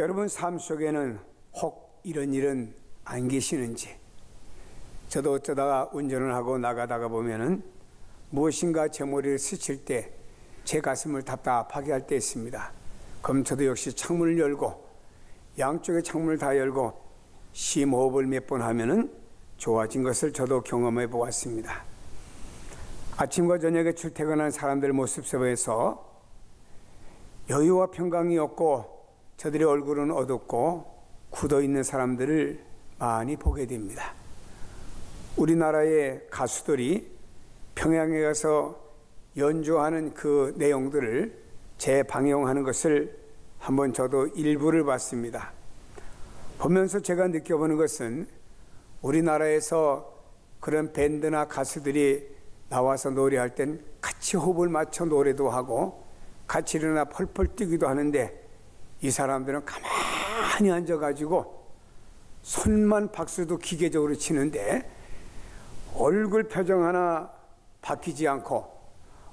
여러분 삶 속에는 혹 이런 일은 안 계시는지? 저도 어쩌다가 운전을 하고 나가다가 보면은 무엇인가 제 머리를 스칠 때 제 가슴을 답답하게 할 때 있습니다. 그럼 저도 역시 창문을 열고 양쪽의 창문을 다 열고 심호흡을 몇 번 하면은 좋아진 것을 저도 경험해 보았습니다. 아침과 저녁에 출퇴근하는 사람들 모습 속에서 여유와 평강이 없고 저들의 얼굴은 어둡고 굳어 있는 사람들을 많이 보게 됩니다. 우리나라의 가수들이 평양에 가서 연주하는 그 내용들을 재방영하는 것을 한번 저도 일부를 봤습니다. 보면서 제가 느껴보는 것은 우리나라에서 그런 밴드나 가수들이 나와서 노래할 땐 같이 호흡을 맞춰 노래도 하고 같이 일어나 펄펄 뛰기도 하는데 이 사람들은 가만히 앉아가지고 손만 박수도 기계적으로 치는데 얼굴 표정 하나 바뀌지 않고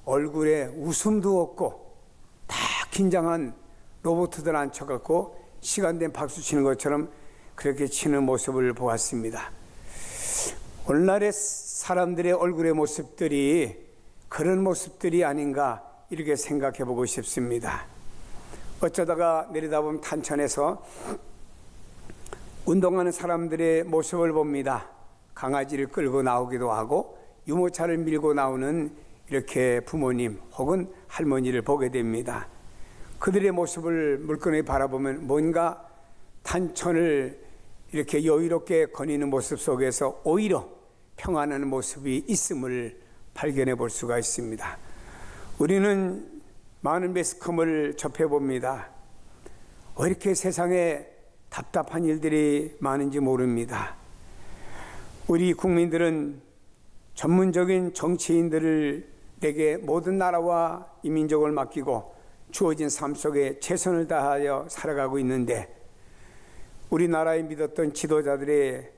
얼굴에 웃음도 없고 다 긴장한 로봇들 앉혀갖고 시간된 박수 치는 것처럼 그렇게 치는 모습을 보았습니다. 오늘날의 사람들의 얼굴의 모습들이 그런 모습들이 아닌가 이렇게 생각해 보고 싶습니다. 어쩌다가 내려다보면 탄천에서 운동하는 사람들의 모습을 봅니다. 강아지를 끌고 나오기도 하고 유모차를 밀고 나오는 이렇게 부모님 혹은 할머니를 보게 됩니다. 그들의 모습을 물끄러미 바라보면 뭔가 탄천을 이렇게 여유롭게 거니는 모습 속에서 오히려 평안한 모습이 있음을 발견해 볼 수가 있습니다. 우리는 많은 매스컴을 접해봅니다. 왜 이렇게 세상에 답답한 일들이 많은지 모릅니다. 우리 국민들은 전문적인 정치인들에게 모든 나라와 이민족을 맡기고 주어진 삶 속에 최선을 다하여 살아가고 있는데 우리나라에 믿었던 지도자들의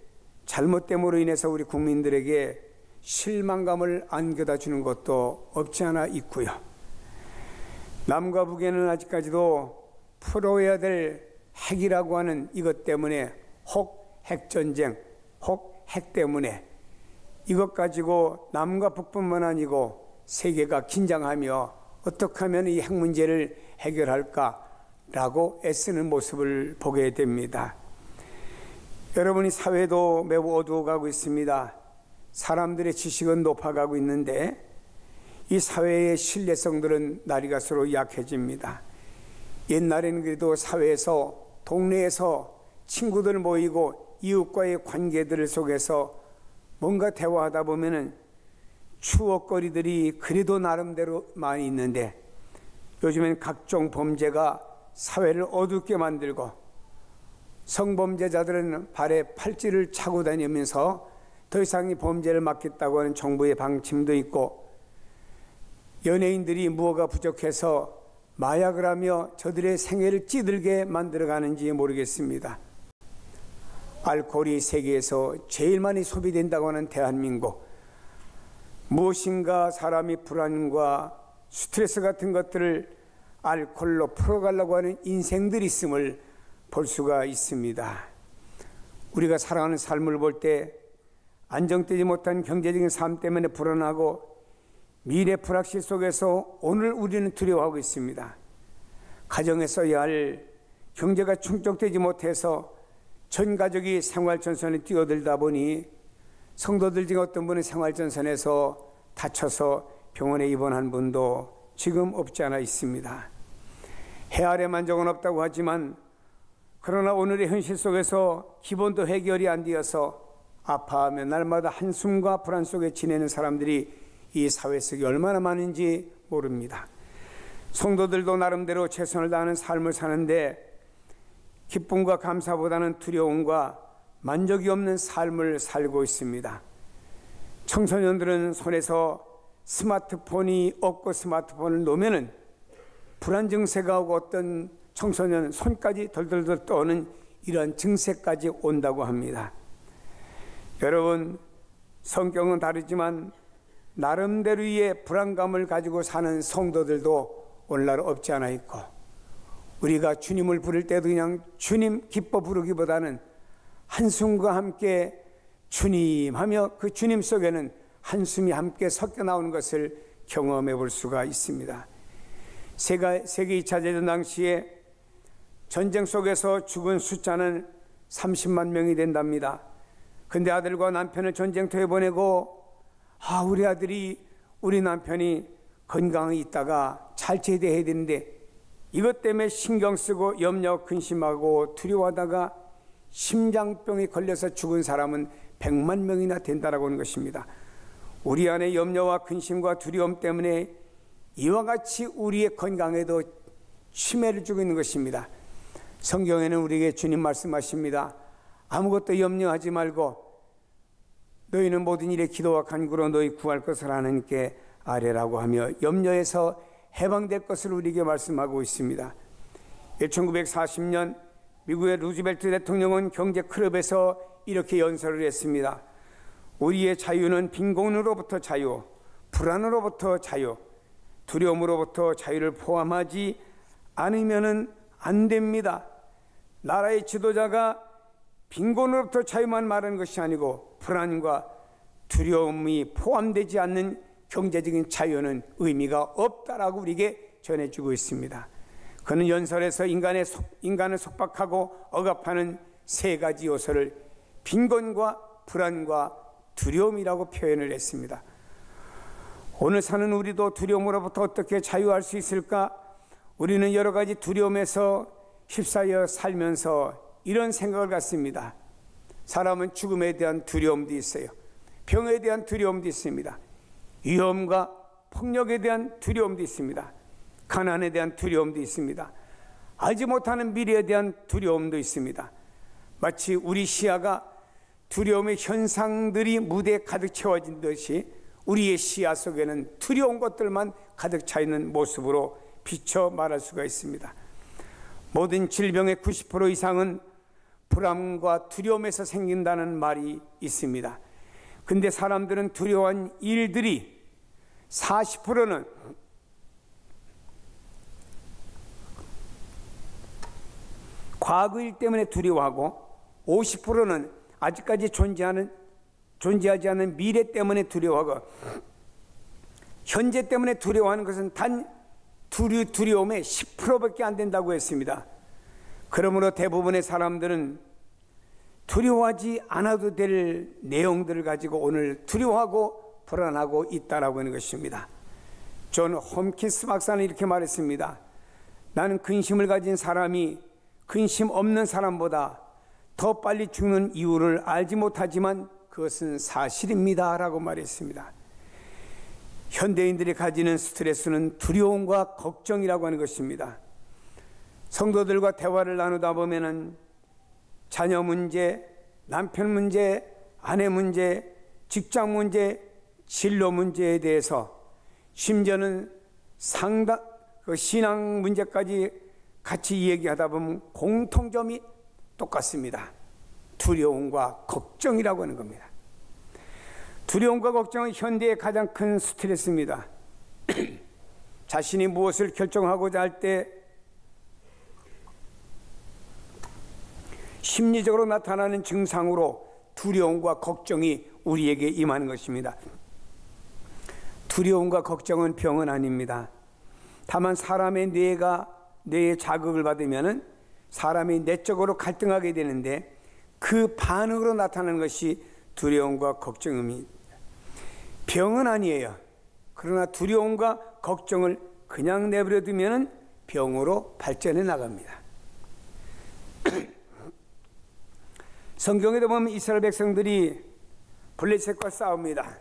잘못됨으로 인해서 우리 국민들에게 실망감을 안겨다 주는 것도 없지 않아 있고요. 남과 북에는 아직까지도 풀어야 될 핵이라고 하는 이것 때문에 혹 핵전쟁, 혹 핵 때문에 이것 가지고 남과 북뿐만 아니고 세계가 긴장하며 어떻게 하면 이 핵 문제를 해결할까라고 애쓰는 모습을 보게 됩니다. 여러분이 사회도 매우 어두워가고 있습니다. 사람들의 지식은 높아가고 있는데 이 사회의 신뢰성들은 날이 갈수록 약해집니다. 옛날에는 그래도 사회에서 동네에서 친구들 모이고 이웃과의 관계들 속에서 뭔가 대화하다 보면은 추억거리들이 그래도 나름대로 많이 있는데 요즘엔 각종 범죄가 사회를 어둡게 만들고 성범죄자들은 발에 팔찌를 차고 다니면서 더 이상 이 범죄를 막겠다고 하는 정부의 방침도 있고 연예인들이 무엇가 부족해서 마약을 하며 저들의 생애를 찌들게 만들어가는지 모르겠습니다. 알코올이 세계에서 제일 많이 소비된다고 하는 대한민국, 무엇인가 사람이 불안과 스트레스 같은 것들을 알코올로 풀어가려고 하는 인생들이 있음을 볼 수가 있습니다. 우리가 살아가는 삶을 볼 때 안정되지 못한 경제적인 삶 때문에 불안하고 미래 불확실 속에서 오늘 우리는 두려워하고 있습니다. 가정에 써야 할 경제가 충족되지 못해서 전 가족이 생활전선에 뛰어들다 보니 성도들 중 어떤 분은 생활전선에서 다쳐서 병원에 입원한 분도 지금 없지 않아 있습니다. 해 아래 만족은 없다고 하지만 그러나 오늘의 현실 속에서 기본도 해결이 안 되어서 아파하며 날마다 한숨과 불안 속에 지내는 사람들이 이 사회 속에 얼마나 많은지 모릅니다. 성도들도 나름대로 최선을 다하는 삶을 사는데 기쁨과 감사보다는 두려움과 만족이 없는 삶을 살고 있습니다. 청소년들은 손에서 스마트폰이 없고 스마트폰을 놓으면은 불안 증세가 오고 어떤 청소년 손까지 덜덜덜 떠오는 이런 증세까지 온다고 합니다. 여러분, 성경은 다르지만 나름대로의 불안감을 가지고 사는 성도들도 오늘날 없지 않아 있고 우리가 주님을 부를 때도 그냥 주님 기뻐 부르기보다는 한숨과 함께 주님 하며 그 주님 속에는 한숨이 함께 섞여 나오는 것을 경험해 볼 수가 있습니다. 세계 2차 대전 당시에 전쟁 속에서 죽은 숫자는 30만 명이 된답니다. 근데 아들과 남편을 전쟁터에 보내고 우리 아들이 우리 남편이 건강히 있다가 잘 제대해야 되는데 이것 때문에 신경 쓰고 염려 근심하고 두려워하다가 심장병에 걸려서 죽은 사람은 100만 명이나 된다라고 하는 것입니다. 우리 안에 염려와 근심과 두려움 때문에 이와 같이 우리의 건강에도 치매를 주고 있는 것입니다. 성경에는 우리에게 주님 말씀하십니다. 아무것도 염려하지 말고 너희는 모든 일에 기도와 간구로 너희 구할 것을 하나님께 아뢰라고 하며 염려에서 해방될 것을 우리에게 말씀하고 있습니다. 1940년 미국의 루즈벨트 대통령은 경제 클럽에서 이렇게 연설을 했습니다. 우리의 자유는 빈곤으로부터 자유, 불안으로부터 자유, 두려움으로부터 자유를 포함하지 않으면 안 됩니다. 나라의 지도자가 빈곤으로부터 자유만 말하는 것이 아니고 불안과 두려움이 포함되지 않는 경제적인 자유는 의미가 없다라고 우리에게 전해주고 있습니다. 그는 연설에서 인간을 속박하고 억압하는 세 가지 요소를 빈곤과 불안과 두려움이라고 표현을 했습니다. 오늘 사는 우리도 두려움으로부터 어떻게 자유할 수 있을까? 우리는 여러 가지 두려움에서 휩싸여 살면서 이런 생각을 갖습니다. 사람은 죽음에 대한 두려움도 있어요. 병에 대한 두려움도 있습니다. 위험과 폭력에 대한 두려움도 있습니다. 가난에 대한 두려움도 있습니다. 알지 못하는 미래에 대한 두려움도 있습니다. 마치 우리 시야가 두려움의 현상들이 무대에 가득 채워진 듯이 우리의 시야 속에는 두려운 것들만 가득 차 있는 모습으로 비춰 말할 수가 있습니다. 모든 질병의 90% 이상은 불안과 두려움에서 생긴다는 말이 있습니다. 근데 사람들은 두려워한 일들이 40%는 과거 일 때문에 두려워하고 50%는 아직까지 존재하지 않은 미래 때문에 두려워하고 현재 때문에 두려워하는 것은 단 두려움의 10%밖에 안 된다고 했습니다. 그러므로 대부분의 사람들은 두려워하지 않아도 될 내용들을 가지고 오늘 두려워하고 불안하고 있다라고 하는 것입니다. 존 홈킨스 박사는 이렇게 말했습니다. 나는 근심을 가진 사람이 근심 없는 사람보다 더 빨리 죽는 이유를 알지 못하지만 그것은 사실입니다 라고 말했습니다. 현대인들이 가지는 스트레스는 두려움과 걱정이라고 하는 것입니다. 성도들과 대화를 나누다 보면은 자녀 문제, 남편 문제, 아내 문제, 직장 문제, 진로 문제에 대해서 심지어는 신앙 문제까지 같이 얘기하다 보면 공통점이 똑같습니다. 두려움과 걱정이라고 하는 겁니다. 두려움과 걱정은 현대의 가장 큰 스트레스입니다. 자신이 무엇을 결정하고자 할 때 심리적으로 나타나는 증상으로 두려움과 걱정이 우리에게 임하는 것입니다. 두려움과 걱정은 병은 아닙니다. 다만 사람의 뇌의 자극을 받으면 사람이 내적으로 갈등하게 되는데 그 반응으로 나타나는 것이 두려움과 걱정입니다. 병은 아니에요. 그러나 두려움과 걱정을 그냥 내버려 두면 병으로 발전해 나갑니다. 성경에도 보면 이스라엘 백성들이 블레셋과 싸웁니다.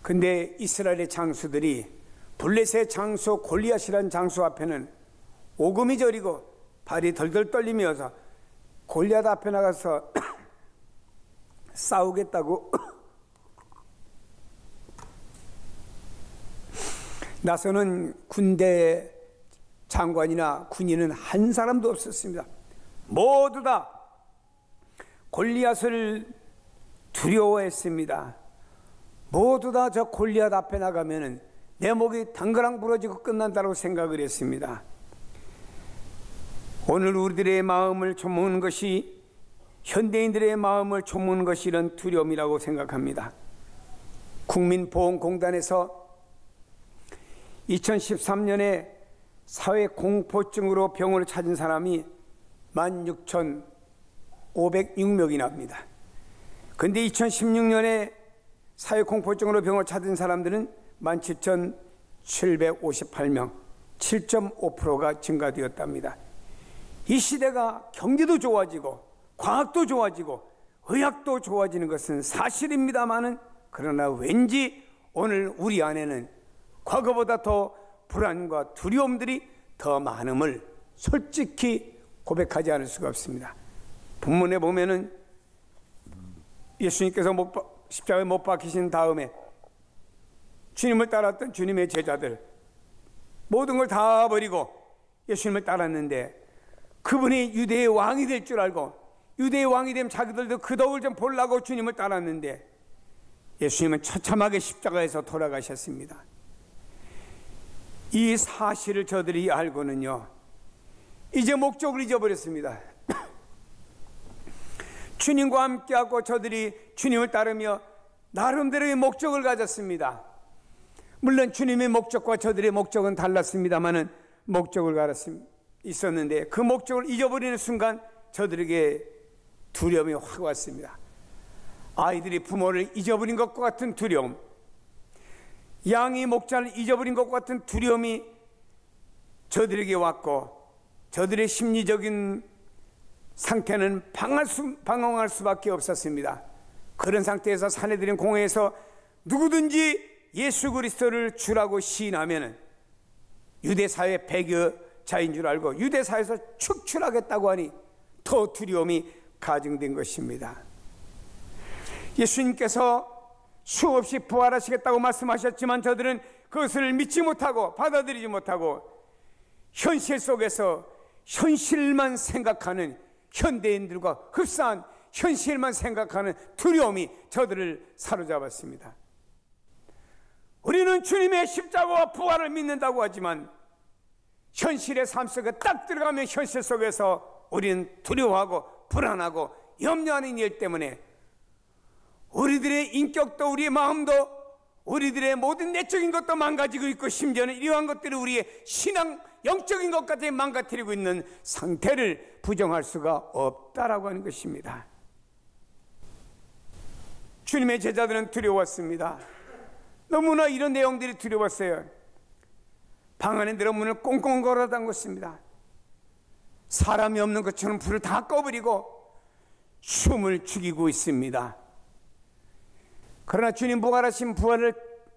근데 이스라엘의 장수들이 블레셋 장수 골리앗이라는 장수 앞에는 오금이 저리고 발이 덜덜 떨리면서 골리앗 앞에 나가서 싸우겠다고 나서는 군대 장관이나 군인은 한 사람도 없었습니다. 모두 다 골리앗을 두려워했습니다. 모두 다 저 골리앗 앞에 나가면은 내 목이 당그랑 부러지고 끝난다고 생각을 했습니다. 오늘 우리들의 마음을 조무는 것이, 현대인들의 마음을 조무는 것이 이런 두려움이라고 생각합니다. 국민보험공단에서 2013년에 사회공포증으로 병원을 찾은 사람이 16,506명이나 합니다. 그런데 2016년에 사회공포증으로 병원을 찾은 사람들은 17,758명, 7.5%가 증가되었답니다. 이 시대가 경제도 좋아지고 과학도 좋아지고 의학도 좋아지는 것은 사실입니다마는, 그러나 왠지 오늘 우리 안에는 과거보다 더 불안과 두려움들이 더 많음을 솔직히 고백하지 않을 수가 없습니다. 본문에 보면은 예수님께서 십자가에 못 박히신 다음에 주님을 따랐던 주님의 제자들 모든 걸 다 버리고 예수님을 따랐는데, 그분이 유대의 왕이 될 줄 알고 유대의 왕이 되면 자기들도 그 덕을 좀 보려고 주님을 따랐는데, 예수님은 처참하게 십자가에서 돌아가셨습니다. 이 사실을 저들이 알고는요, 이제 목적을 잊어버렸습니다. 주님과 함께하고 저들이 주님을 따르며 나름대로의 목적을 가졌습니다. 물론 주님의 목적과 저들의 목적은 달랐습니다마는 목적을 있었는데, 그 목적을 잊어버리는 순간 저들에게 두려움이 확 왔습니다. 아이들이 부모를 잊어버린 것과 같은 두려움, 양이 목자를 잊어버린 것과 같은 두려움이 저들에게 왔고, 저들의 심리적인 상태는 방황할 수밖에 없었습니다. 그런 상태에서 사내들인 공회에서 누구든지 예수 그리스도를 주라고 시인하면 유대사회 배교자인 줄 알고 유대사회에서 축출하겠다고 하니 더 두려움이 가중된 것입니다. 예수님께서 수없이 부활하시겠다고 말씀하셨지만 저들은 그것을 믿지 못하고 받아들이지 못하고 현실 속에서 현실만 생각하는 현대인들과 흡사한 현실만 생각하는 두려움이 저들을 사로잡았습니다. 우리는 주님의 십자가와 부활을 믿는다고 하지만 현실의 삶 속에 딱 들어가면 현실 속에서 우리는 두려워하고 불안하고 염려하는 일 때문에 우리들의 인격도 우리의 마음도 우리들의 모든 내적인 것도 망가지고 있고, 심지어는 이러한 것들이 우리의 신앙 영적인 것까지 망가뜨리고 있는 상태를 부정할 수가 없다라고 하는 것입니다. 주님의 제자들은 두려웠습니다. 너무나 이런 내용들이 두려웠어요. 방 안에 들어 문을 꽁꽁 걸어 잠궜습니다. 사람이 없는 것처럼 불을 다 꺼버리고 숨을 죽이고 있습니다. 그러나 주님 부활하신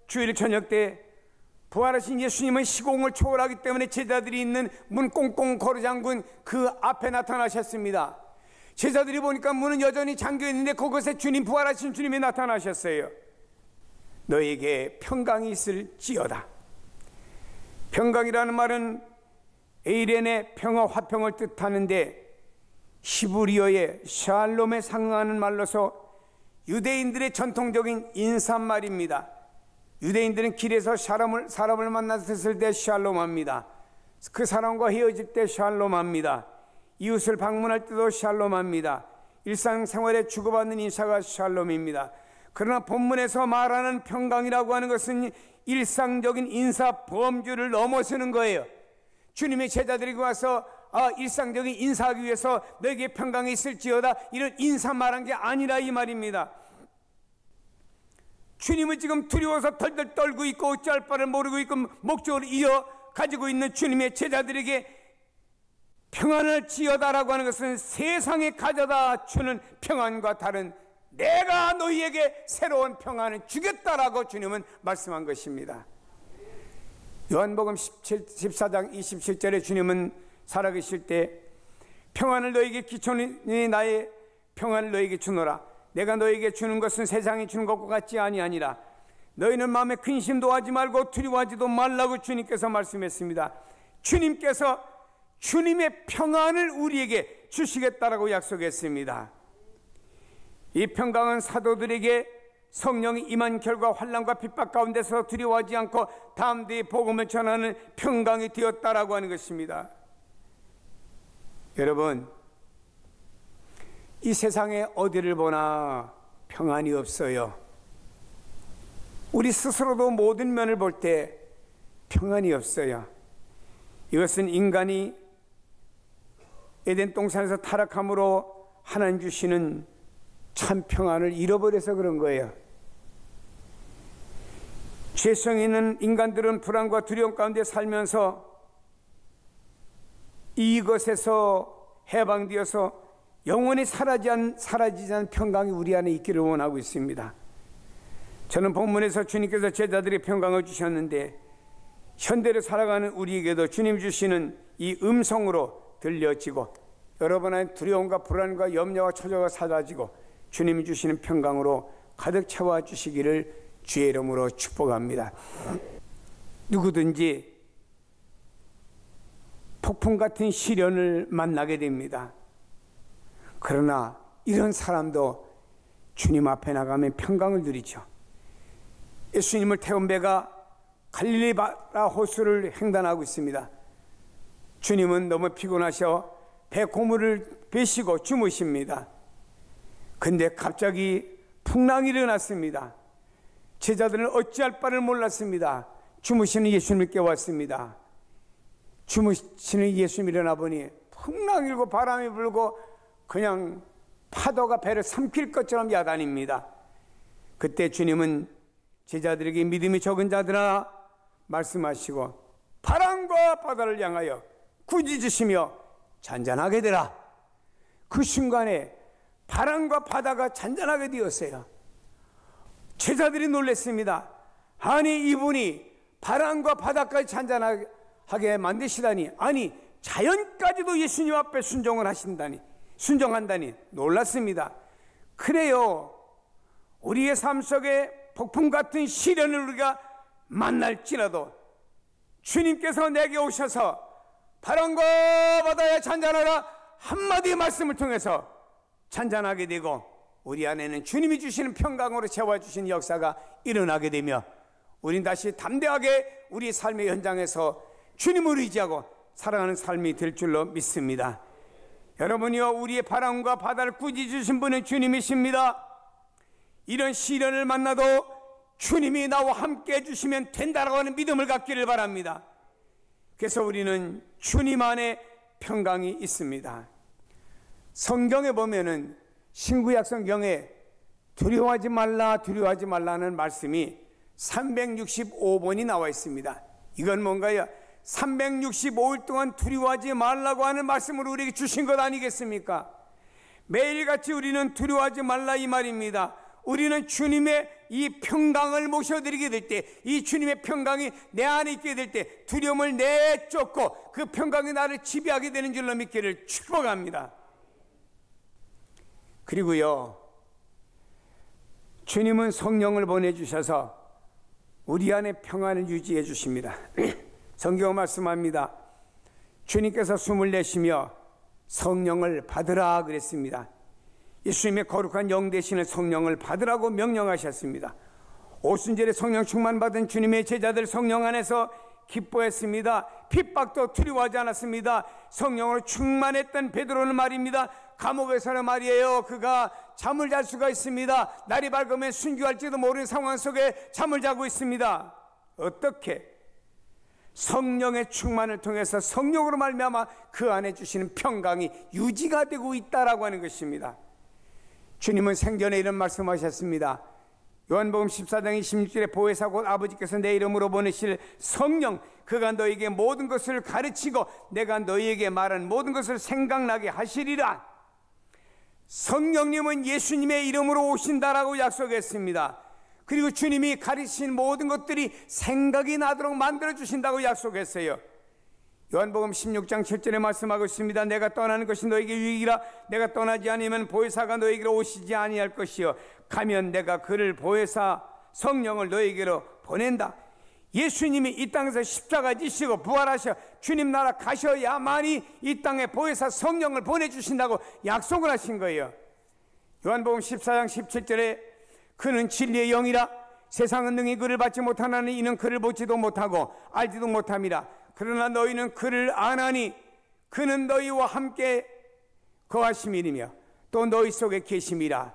주일 저녁 때 부활하신 예수님은 시공을 초월하기 때문에 제자들이 있는 문 꽁꽁 걸어 잠근 그 앞에 나타나셨습니다. 제자들이 보니까 문은 여전히 잠겨 있는데 그곳에 주님, 부활하신 주님이 나타나셨어요. 너에게 평강이 있을지어다. 평강이라는 말은 에이렌의 평화, 화평을 뜻하는데 히브리어의 샬롬에 상응하는 말로서 유대인들의 전통적인 인사말입니다. 유대인들은 길에서 사람을 만났을 때 샬롬합니다. 그 사람과 헤어질 때 샬롬합니다. 이웃을 방문할 때도 샬롬합니다. 일상생활에 주고받는 인사가 샬롬입니다. 그러나 본문에서 말하는 평강이라고 하는 것은 일상적인 인사 범주를 넘어서는 거예요. 주님의 제자들이 와서 일상적인 인사하기 위해서 너에게 평강이 있을지어다 이런 인사 말한 게 아니라 이 말입니다. 주님은 지금 두려워서 덜덜 떨고 있고 어찌할 바를 모르고 있고 목적을 이어 가지고 있는 주님의 제자들에게 평안을 지어다라고 하는 것은 세상에 가져다 주는 평안과 다른, 내가 너희에게 새로운 평안을 주겠다라고 주님은 말씀한 것입니다. 요한복음 14장 27절에 주님은 살아계실 때 평안을 너에게 끼쳐니 나의 평안을 너에게 주노라. 내가 너에게 주는 것은 세상이 주는 것과 같지 아니하니라. 너희는 마음에 근심도 하지 말고 두려워하지도 말라고 주님께서 말씀했습니다. 주님께서 주님의 평안을 우리에게 주시겠다라고 약속했습니다. 이 평강은 사도들에게 성령이 임한 결과 환난과 핍박 가운데서 두려워하지 않고 담대히 복음을 전하는 평강이 되었다라고 하는 것입니다. 여러분, 이 세상에 어디를 보나 평안이 없어요. 우리 스스로도 모든 면을 볼 때 평안이 없어요. 이것은 인간이 에덴 동산에서 타락함으로 하나님 주시는 참 평안을 잃어버려서 그런 거예요. 죄성이 있는 인간들은 불안과 두려움 가운데 살면서 이것에서 해방되어서 영원히 사라지지 않는 평강이 우리 안에 있기를 원하고 있습니다. 저는 본문에서 주님께서 제자들의 평강을 주셨는데 현대를 살아가는 우리에게도 주님 주시는 이 음성으로 들려지고 여러분 안에 두려움과 불안과 염려와 초조가 사라지고 주님이 주시는 평강으로 가득 채워 주시기를 주의 이름으로 축복합니다. 누구든지 폭풍 같은 시련을 만나게 됩니다. 그러나 이런 사람도 주님 앞에 나가면 평강을 누리죠. 예수님을 태운 배가 갈릴리 바다 호수를 횡단하고 있습니다. 주님은 너무 피곤하셔 배 고무를 베시고 주무십니다. 근데 갑자기 풍랑이 일어났습니다. 제자들은 어찌할 바를 몰랐습니다. 주무시는 예수님을 깨웠습니다. 주무시는 예수님이 일어나 보니 풍랑이 일고 바람이 불고 그냥 파도가 배를 삼킬 것처럼 야단입니다. 그때 주님은 제자들에게 믿음이 적은 자들아 말씀하시고 바람과 바다를 향하여 꾸짖으시며 잔잔하게 되라. 그 순간에 바람과 바다가 잔잔하게 되었어요. 제자들이 놀랐습니다. 아니 이분이 바람과 바다까지 잔잔하게 만드시다니, 아니 자연까지도 예수님 앞에 순종한다니 놀랐습니다. 그래요, 우리의 삶 속에 폭풍 같은 시련을 우리가 만날지라도 주님께서 내게 오셔서 바람과 바다에 잔잔하라 한마디의 말씀을 통해서 잔잔하게 되고 우리 안에는 주님이 주시는 평강으로 채워주시는 역사가 일어나게 되며 우린 다시 담대하게 우리 삶의 현장에서 주님을 의지하고 살아가는 삶이 될 줄로 믿습니다. 여러분이요, 우리의 바람과 바다를 꾸짖으신 분은 주님이십니다. 이런 시련을 만나도 주님이 나와 함께 해주시면 된다라고 하는 믿음을 갖기를 바랍니다. 그래서 우리는 주님 안에 평강이 있습니다. 성경에 보면은 신구약 성경에 두려워하지 말라는 말씀이 365번이 나와 있습니다. 이건 뭔가요? 365일 동안 두려워하지 말라고 하는 말씀을 우리에게 주신 것 아니겠습니까? 매일같이 우리는 두려워하지 말라 이 말입니다. 우리는 주님의 이 평강을 모셔드리게 될 때, 이 주님의 평강이 내 안에 있게 될 때 두려움을 내쫓고 그 평강이 나를 지배하게 되는 줄로 믿기를 축복합니다. 그리고요, 주님은 성령을 보내주셔서 우리 안에 평안을 유지해 주십니다. 성경 말씀합니다. 주님께서 숨을 내쉬며 성령을 받으라 그랬습니다. 예수님의 거룩한 영 되시는 성령을 받으라고 명령하셨습니다. 오순절에 성령 충만받은 주님의 제자들 성령 안에서 기뻐했습니다. 핍박도 두려워하지 않았습니다. 성령으로 충만했던 베드로는 말입니다. 감옥에서는 말이에요, 그가 잠을 잘 수가 있습니다. 날이 밝으면 순교할지도 모르는 상황 속에 잠을 자고 있습니다. 어떻게? 성령의 충만을 통해서 성령으로 말미암아 그 안에 주시는 평강이 유지가 되고 있다라고 하는 것입니다. 주님은 생전에 이런 말씀하셨습니다. 요한복음 14장 26절에 보혜사 곧 아버지께서 내 이름으로 보내실 성령, 그가 너에게 모든 것을 가르치고 내가 너에게 말한 모든 것을 생각나게 하시리라. 성령님은 예수님의 이름으로 오신다라고 약속했습니다. 그리고 주님이 가르치신 모든 것들이 생각이 나도록 만들어주신다고 약속했어요. 요한복음 16장 7절에 말씀하고 있습니다. 내가 떠나는 것이 너에게 유익이라. 내가 떠나지 않으면 보혜사가 너에게로 오시지 아니할 것이요 가면 내가 그를 보혜사 성령을 너에게로 보낸다. 예수님이 이 땅에서 십자가 지시고 부활하셔 주님 나라 가셔야만이 이 땅에 보혜사 성령을 보내주신다고 약속을 하신 거예요. 요한복음 14장 17절에 그는 진리의 영이라. 세상은 능히 그를 받지 못하나니 이는 그를 보지도 못하고 알지도 못함이라. 그러나 너희는 그를 아나니 그는 너희와 함께 거하심이니며 또 너희 속에 계심이라.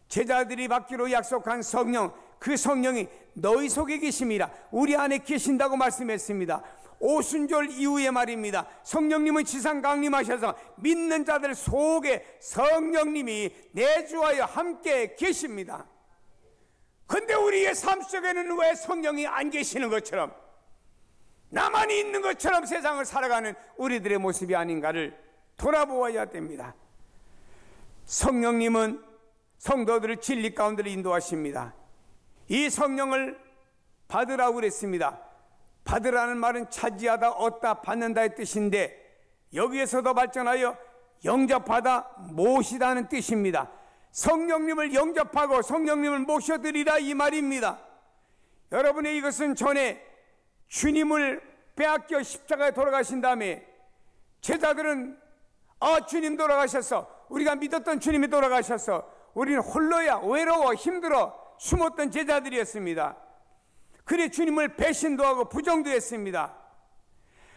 제자들이 받기로 약속한 성령, 그 성령이 너희 속에 계심이라. 우리 안에 계신다고 말씀했습니다. 오순절 이후의 말입니다. 성령님은 지상 강림하셔서 믿는 자들 속에 성령님이 내주하여 함께 계십니다. 근데 우리의 삶 속에는 왜 성령이 안 계시는 것처럼, 나만이 있는 것처럼 세상을 살아가는 우리들의 모습이 아닌가를 돌아보아야 됩니다. 성령님은 성도들을 진리 가운데로 인도하십니다. 이 성령을 받으라고 그랬습니다. 받으라는 말은 차지하다, 얻다, 받는다의 뜻인데, 여기에서도 발전하여 영접하다, 모시다는 뜻입니다. 성령님을 영접하고 성령님을 모셔드리라, 이 말입니다. 여러분의 이것은 전에 주님을 빼앗겨 십자가에 돌아가신 다음에 제자들은 주님 돌아가셨어, 우리가 믿었던 주님이 돌아가셨어, 우리는 홀로야, 외로워, 힘들어 숨었던 제자들이었습니다. 그래 주님을 배신도 하고 부정도 했습니다.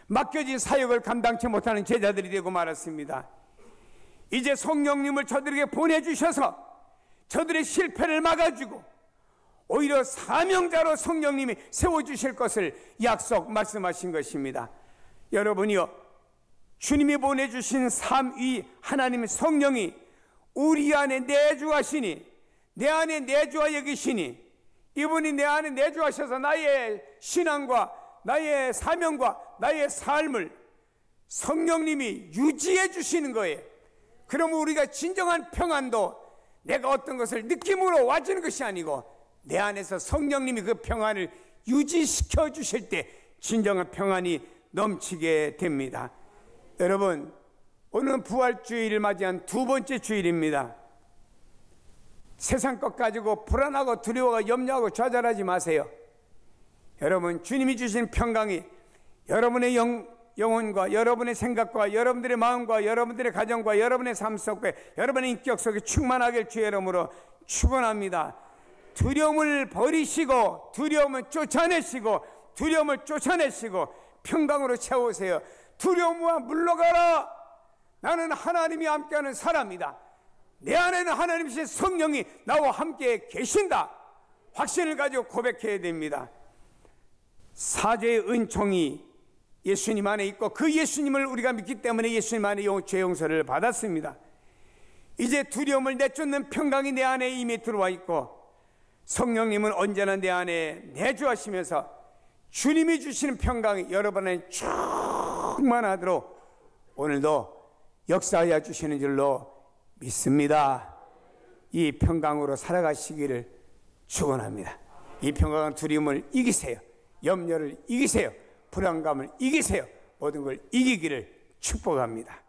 맡겨진 사역을 감당치 못하는 제자들이 되고 말았습니다. 이제 성령님을 저들에게 보내주셔서 저들의 실패를 막아주고 오히려 사명자로 성령님이 세워주실 것을 말씀하신 것입니다. 여러분이요, 주님이 보내주신 삼위 하나님의 성령이 우리 안에 내주하시니, 내 안에 내주하여 계시니, 이분이 내 안에 내주하셔서 나의 신앙과 나의 사명과 나의 삶을 성령님이 유지해 주시는 거예요. 그러면 우리가 진정한 평안도 내가 어떤 것을 느낌으로 와주는 것이 아니고 내 안에서 성령님이 그 평안을 유지시켜 주실 때 진정한 평안이 넘치게 됩니다. 여러분, 오늘은 부활주일을 맞이한 두 번째 주일입니다. 세상 것 가지고 불안하고 두려워하고 염려하고 좌절하지 마세요. 여러분, 주님이 주신 평강이 여러분의 영혼과 여러분의 생각과 여러분들의 마음과 여러분들의 가정과 여러분의 삶 속에 여러분의 인격 속에 충만하길 주의 이름으로 축원합니다. 두려움을 버리시고 두려움을 쫓아내시고 평강으로 채우세요. 두려움과 물러가라. 나는 하나님이 함께하는 사람이다. 내 안에는 하나님이신 성령이 나와 함께 계신다. 확신을 가지고 고백해야 됩니다. 사죄의 은총이 예수님 안에 있고 그 예수님을 우리가 믿기 때문에 예수님 안에 죄 용서를 받았습니다. 이제 두려움을 내쫓는 평강이 내 안에 이미 들어와 있고 성령님은 언제나 내 안에 내주하시면서 주님이 주시는 평강이 여러분 안에 충만하도록 오늘도 역사하여 주시는 줄로 믿습니다. 이 평강으로 살아가시기를 축원합니다. 이 평강은 두려움을 이기세요. 염려를 이기세요. 불안감을 이기세요. 모든 걸 이기기를 축복합니다.